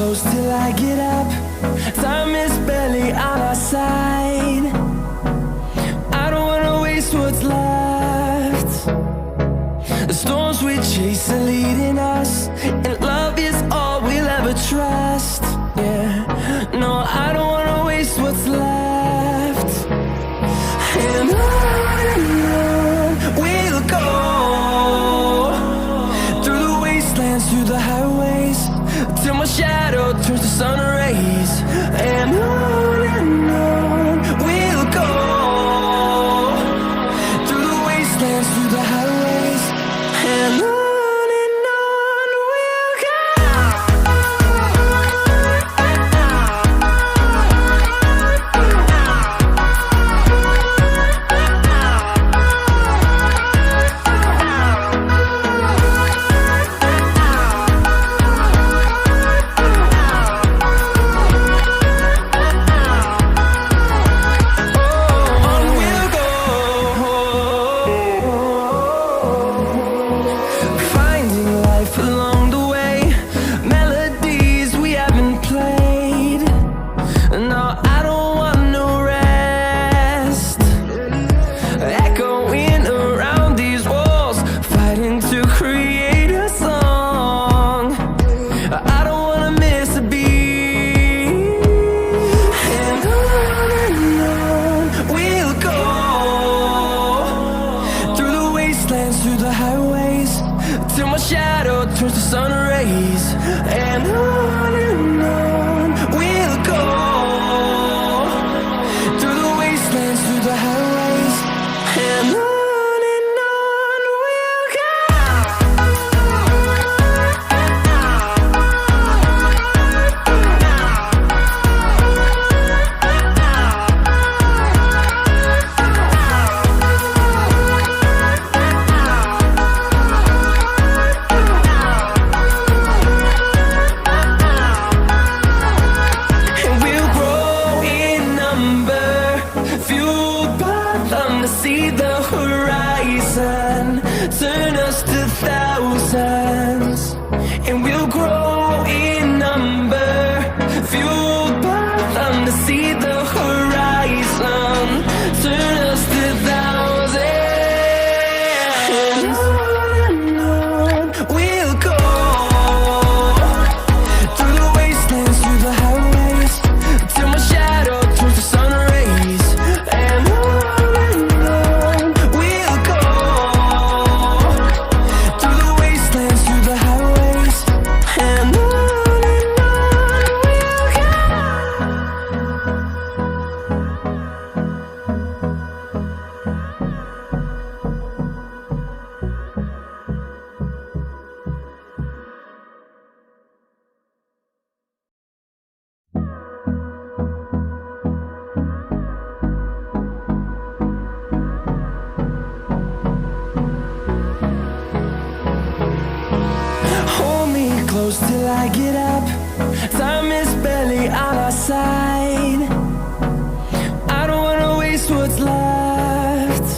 close till I get up. Time is barely on our side. I don't wanna waste what's left. The storms we chase are leading us, and love is all we'll ever trust. Yeah, no, I don't wanna waste what's left. And on we'll go, through the wastelands, through the highways, till my shadow turns to sun rays. And on we'll go, through the wastelands, through the highways, and on. Through the highways, till my shadow turns to sun rays. And on we'll go, through the wastelands, through the highways, and on. See the horizon turn us to thousands, and we'll grow in number, fueled by them to see the horizon turn us to thousands. And on we'll go, through the wastelands, through the highways, till my shadow turns to sun rays. And close till I get up. Time is barely on our side. I don't wanna waste what's left.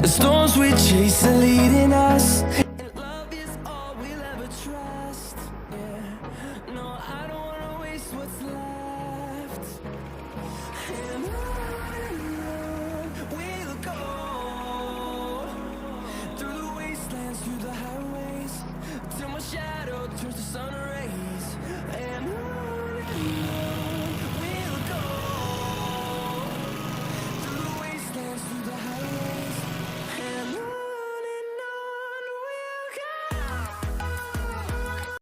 The storms we chase are leading us, and love is all we'll ever trust. Yeah, no, I don't wanna waste what's left. And on.